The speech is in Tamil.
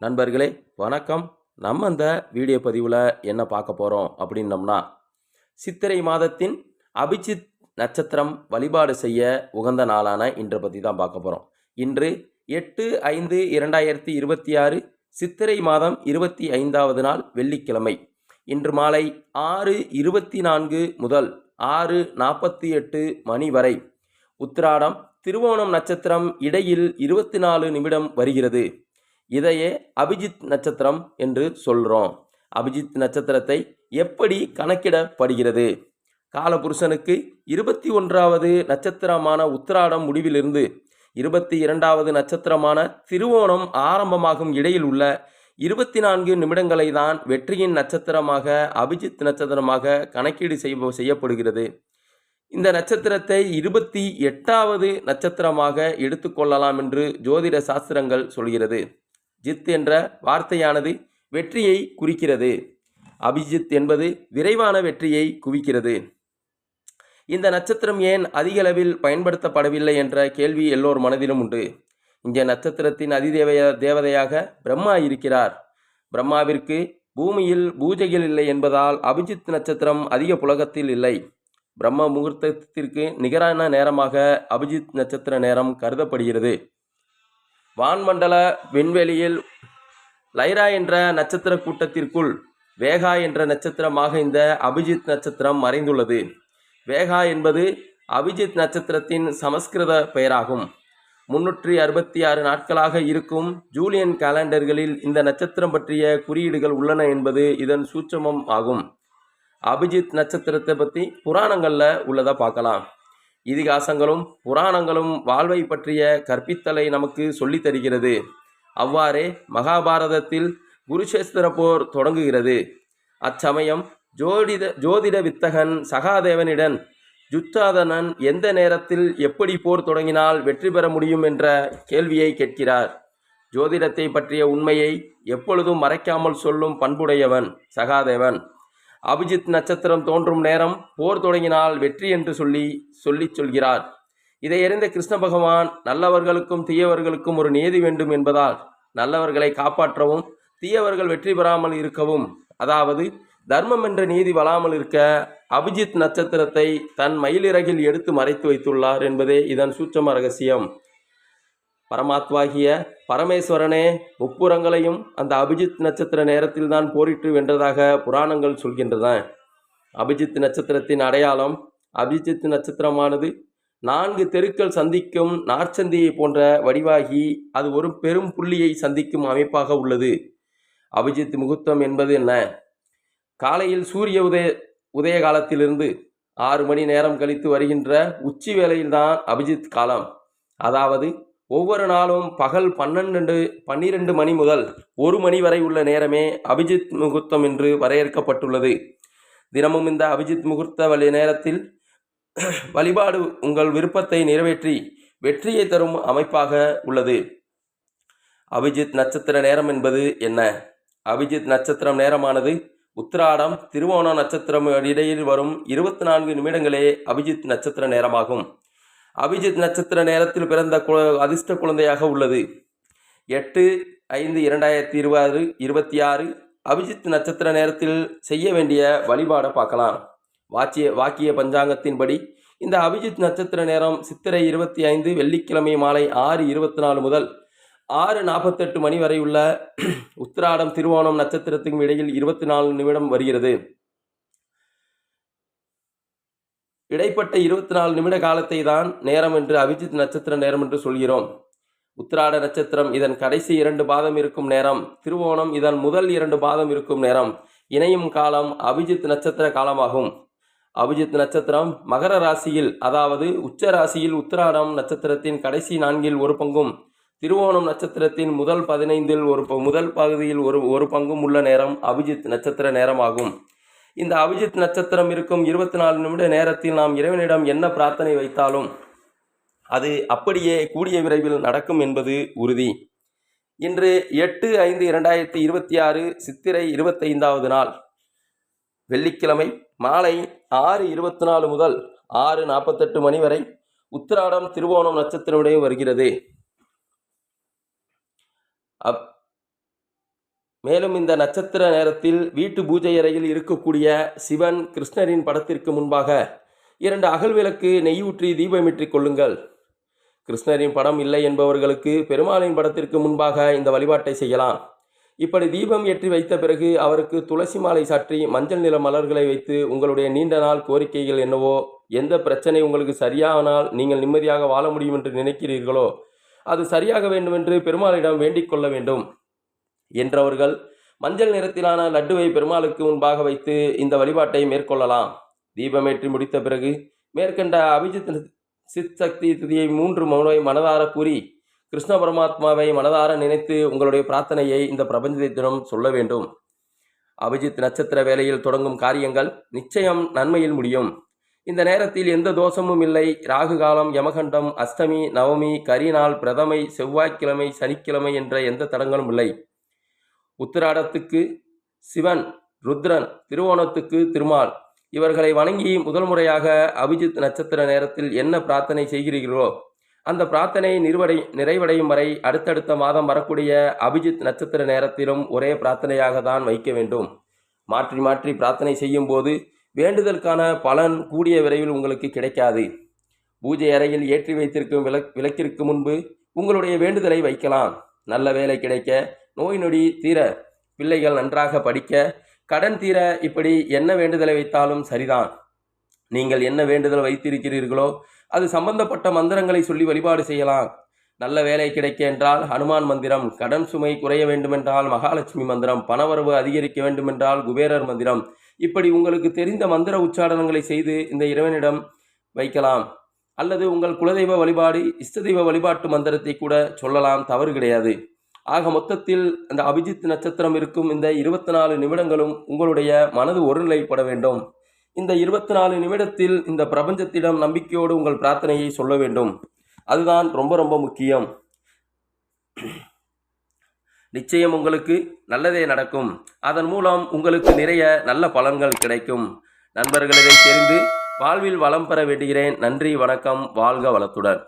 நண்பர்களே வணக்கம். நம்ம இந்த வீடியோ பதிவில் என்ன பார்க்க போகிறோம் அப்படின்னம்னா, சித்திரை மாதத்தின் அபிஜித் நட்சத்திரம் வழிபாடு செய்ய உகந்த நாளான இன்றை பற்றி தான் பார்க்க போகிறோம். இன்று 8/5/2026 சித்திரை மாதம் 25வது நாள் வெள்ளிக்கிழமை. இன்று மாலை 6:24 முதல் 6:48 மணி வரை உத்திராடம் திருவோணம் நட்சத்திரம் இடையில் 24 நிமிடம் வருகிறது. இதையே அபிஜித் நட்சத்திரம் என்று சொல்கிறோம். அபிஜித் நட்சத்திரத்தை எப்படி கணக்கிடப்படுகிறது? காலபுருஷனுக்கு 21வது நட்சத்திரமான உத்திராடம் முடிவிலிருந்து 22வது நட்சத்திரமான திருவோணம் ஆரம்பமாகும் இடையில் உள்ள 24 நிமிடங்களை தான் வெற்றியின் நட்சத்திரமாக அபிஜித் நட்சத்திரமாக கணக்கீடு செய்யப்படுகிறது. இந்த நட்சத்திரத்தை 28வது நட்சத்திரமாக எடுத்துக்கொள்ளலாம் என்று ஜோதிட சாஸ்திரங்கள் சொல்கிறது. ஜித் என்ற வார்த்தையானது வெற்றியை குறிக்கிறது. அபிஜித் என்பது விரைவான வெற்றியை குவிக்கிறது. இந்த நட்சத்திரம் ஏன் அதிகளவில் பயன்படுத்தப்படவில்லை என்ற கேள்வி எல்லோர் மனதிலும் உண்டு. இந்த நட்சத்திரத்தின் தேவதையாக பிரம்மா இருக்கிறார். பிரம்மாவிற்கு பூமியில் பூஜைகள் இல்லை என்பதால் அபிஜித் நட்சத்திரம் அதிக புழக்கத்தில் இல்லை. பிரம்ம முகூர்த்தத்திற்கு நிகரான நேரமாக அபிஜித் நட்சத்திர நேரம் கருதப்படுகிறது. வான்மண்டல விண்வெளியில் லைரா என்ற நட்சத்திர கூட்டத்திற்குள் வேகா என்ற நட்சத்திரமாக இந்த அபிஜித் நட்சத்திரம் மறைந்துள்ளது. வேகா என்பது அபிஜித் நட்சத்திரத்தின் சமஸ்கிருத பெயராகும். 366 நாட்களாக இருக்கும் ஜூலியன் காலண்டர்களில் இந்த நட்சத்திரம் பற்றிய குறியீடுகள் உள்ளன என்பது இதன் சூட்சமம் ஆகும். அபிஜித் நட்சத்திரத்தை பற்றி புராணங்களில் உள்ளதை பார்க்கலாம். இதிகாசங்களும் புராணங்களும் வாழ்வை பற்றிய கற்பித்தலை நமக்கு சொல்லித் தருகிறது. அவ்வாறே மகாபாரதத்தில் குருஷேஸ்திர போர் தொடங்குகிறது. அச்சமயம் ஜோதிட வித்தகன் சகாதேவனிடம் துச்சாதனன் எந்த நேரத்தில் எப்படி போர் தொடங்கினால் வெற்றி பெற முடியும் என்ற கேள்வியை கேட்கிறார். ஜோதிடத்தை பற்றிய உண்மையை எப்பொழுதும் மறைக்காமல் சொல்லும் பண்புடையவன் சகாதேவன். அபிஜித் நட்சத்திரம் தோன்றும் நேரம் போர் தொடங்கினால் வெற்றி என்று சொல்கிறார். இதை அறிந்த கிருஷ்ண பகவான் நல்லவர்களுக்கும் தீயவர்களுக்கும் ஒரு நீதி வேண்டும் என்பதால் நல்லவர்களை காப்பாற்றவும் தீயவர்கள் வெற்றி பெறாமல் இருக்கவும், அதாவது தர்மம் என்ற நீதி வளாமல் இருக்க அபிஜித் நட்சத்திரத்தை தன் மயிலிறகில் எடுத்து மறைத்து வைத்துள்ளார் என்பதே இதன் சூட்சம ரகசியம். பரமாத்மாகிய பரமேஸ்வரனே முப்புறங்களையும் அந்த அபிஜித் நட்சத்திர நேரத்தில் தான் போரிட்டு வென்றதாக புராணங்கள் சொல்கின்றன. அபிஜித் நட்சத்திரத்தின் அடையாளம் அபிஜித் நட்சத்திரமானது 4 தெருக்கள் சந்திக்கும் நாற்சந்தியை போன்ற வடிவாகி அது ஒரு பெரும் புள்ளியை சந்திக்கும் அமைப்பாக உள்ளது. அபிஜித் முகூர்த்தம் என்பது என்ன? காலையில் சூரிய உதய காலத்திலிருந்து 6 மணி நேரம் கழித்து வருகின்ற உச்சி வேளையில்தான் அபிஜித் காலம். அதாவது ஒவ்வொரு நாளும் பகல் 12 மணி முதல் 1 மணி வரை உள்ள நேரமே அபிஜித் முகூர்த்தம் என்று வரையறுக்கப்பட்டுள்ளது. தினமும் இந்த அபிஜித் முகூர்த்த நேரத்தில் வழிபாடு உங்கள் விருப்பத்தை நிறைவேற்றி வெற்றியை தரும் அமைப்பாக உள்ளது. அபிஜித் நட்சத்திர நேரம் என்பது என்ன? அபிஜித் நட்சத்திரம் நேரமானது உத்திராடம் திருவோணம் நட்சத்திரம் இடையில் வரும் 24 நிமிடங்களே அபிஜித் நட்சத்திர நேரமாகும். அபிஜித் நட்சத்திர நேரத்தில் பிறந்த அதிர்ஷ்ட குழந்தையாக உள்ளது. 8/5/2026 அபிஜித் நட்சத்திர நேரத்தில் செய்ய வேண்டிய வழிபாடை பார்க்கலாம். வாக்கிய பஞ்சாங்கத்தின்படி இந்த அபிஜித் நட்சத்திர நேரம் சித்திரை 25 வெள்ளிக்கிழமை மாலை 6:24 முதல் 6:48 மணி வரை உள்ள உத்திராடம் திருவோணம் நட்சத்திரத்துக்கும் இடையில் 24 நிமிடம் வருகிறது. இடைப்பட்ட 24 நிமிட காலத்தை தான் நேரம் என்று அபிஜித் நட்சத்திர நேரம் என்று சொல்கிறோம். உத்திராட நட்சத்திரம் இதன் கடைசி 2 பாதம் இருக்கும் நேரம், திருவோணம் இதன் முதல் 2 பாதம் இருக்கும் நேரம் இணையும் காலம் அபிஜித் நட்சத்திர காலமாகும். அபிஜித் நட்சத்திரம் மகர ராசியில், அதாவது உச்ச ராசியில் உத்திராடம் நட்சத்திரத்தின் கடைசி 4இல் ஒரு பங்கும் திருவோணம் நட்சத்திரத்தின் முதல் 15இல் முதல் பகுதியில் ஒரு பங்கும் உள்ள நேரம் அபிஜித் நட்சத்திர நேரமாகும். இந்த அபிஜித் நட்சத்திரம் இருக்கும் 24 நிமிட நேரத்தில் நாம் இறைவனிடம் என்ன பிரார்த்தனை வைத்தாலும் அது அப்படியே கூடிய விரைவில் நடக்கும் என்பது உறுதி. இன்று 8/5/2026 சித்திரை 25வது நாள் வெள்ளிக்கிழமை மாலை 6:24 முதல் 6:48 மணி வரை உத்திராடம் திருவோணம் நட்சத்திரமுடைய வருகிறது. மேலும் இந்த நட்சத்திர நேரத்தில் வீட்டு பூஜை அறையில் இருக்கக்கூடிய சிவன் கிருஷ்ணரின் படத்திற்கு முன்பாக 2 அகல் விளக்கு நெய் ஊற்றி தீபமேற்றிக் கொள்ளுங்கள். கிருஷ்ணரின் படம் இல்லை என்பவர்களுக்கு பெருமாளின் படத்திற்கு முன்பாக இந்த வழிபாட்டை செய்யலாம். இப்படி தீபம் ஏற்றி வைத்த பிறகு அவருக்கு துளசி மாலை சாற்றி மஞ்சள் நிற மலர்களை வைத்து உங்களுடைய நீண்ட நாள் கோரிக்கைகள் என்னவோ, எந்த பிரச்சனை உங்களுக்கு சரியானால் நீங்கள் நிம்மதியாக வாழ முடியும் என்று நினைக்கிறீர்களோ அது சரியாக வேண்டுமென்று பெருமாளிடம் வேண்டிக் கொள்ள வேண்டும் என்றவர்கள் மஞ்சள் நிறத்திலான லட்டுவை பெருமாளுக்கு முன்பாக வைத்து இந்த வழிபாட்டை மேற்கொள்ளலாம். தீபமேற்றி முடித்த பிறகு மேற்கண்ட அபிஜித் சித் சக்தி துதியை 3 முறை மனதார கூறி கிருஷ்ண பரமாத்மாவை மனதார நினைத்து உங்களுடைய பிரார்த்தனையை இந்த பிரபஞ்சத்திடம் சொல்ல வேண்டும். அபிஜித் நட்சத்திர வேளையில் தொடங்கும் காரியங்கள் நிச்சயம் நன்மையில் முடியும். இந்த நேரத்தில் எந்த தோஷமும் இல்லை. ராகு காலம், யமகண்டம், அஷ்டமி, நவமி, கரிநாள், பிரதமை, செவ்வாய்க்கிழமை, சனிக்கிழமை என்ற எந்த தடங்களும் இல்லை. உத்திராடத்துக்கு சிவன், ருத்ரன், திருவோணத்துக்கு திருமால் இவர்களை வணங்கி முதல் முறையாக அபிஜித் நட்சத்திர நேரத்தில் என்ன பிரார்த்தனை செய்கிறீர்களோ அந்த பிரார்த்தனை நிறைவடையும் வரை அடுத்தடுத்த மாதம் வரக்கூடிய அபிஜித் நட்சத்திர நேரத்திலும் ஒரே பிரார்த்தனையாக தான் வைக்க வேண்டும். மாற்றி மாற்றி பிரார்த்தனை செய்யும் போது வேண்டுதலுக்கான பலன் கூடிய விரைவில் உங்களுக்கு கிடைக்காது. பூஜை அறையில் ஏற்றி வைத்திருக்கும் விளக்கிற்கு முன்பு உங்களுடைய வேண்டுதலை வைக்கலாம். நல்ல வேலை கிடைக்க, நோய் நொடி தீர, பிள்ளைகள் நன்றாக படிக்க, கடன் தீர, இப்படி என்ன வேண்டுதலை வைத்தாலும் சரிதான். நீங்கள் என்ன வேண்டுதல் வைத்திருக்கிறீர்களோ அது சம்பந்தப்பட்ட மந்திரங்களை சொல்லி வழிபாடு செய்யலாம். நல்ல வேலை கிடைக்க என்றால் ஹனுமான் மந்திரம், கடன் சுமை குறைய வேண்டுமென்றால் மகாலட்சுமி மந்திரம், பணவரவு அதிகரிக்க வேண்டுமென்றால் குபேரர் மந்திரம், இப்படி உங்களுக்கு தெரிந்த மந்திர உச்சாரணங்களை செய்து இந்த இறைவனிடம் வைக்கலாம். அல்லது உங்கள் குலதெய்வ வழிபாடு, இஷ்ட தெய்வ வழிபாட்டு மந்திரத்தை கூட சொல்லலாம், தவறு கிடையாது. ஆக மொத்தத்தில் அந்த அபிஜித் நட்சத்திரம் இருக்கும் இந்த 24 நிமிடங்களும் உங்களுடைய மனது ஒருநிலைப்பட வேண்டும். இந்த 24 நிமிடத்தில் இந்த பிரபஞ்சத்திடம் நம்பிக்கையோடு உங்கள் பிரார்த்தனையை சொல்ல வேண்டும். அதுதான் ரொம்ப ரொம்ப முக்கியம். நிச்சயம் உங்களுக்கு நல்லதே நடக்கும். அதன் மூலம் உங்களுக்கு நிறைய நல்ல பலன்கள் கிடைக்கும். நண்பர்கள், இதை தெரிந்து வாழ்வில் வளம் பெற வேண்டுகிறேன். நன்றி, வணக்கம், வாழ்க வளத்துடன்.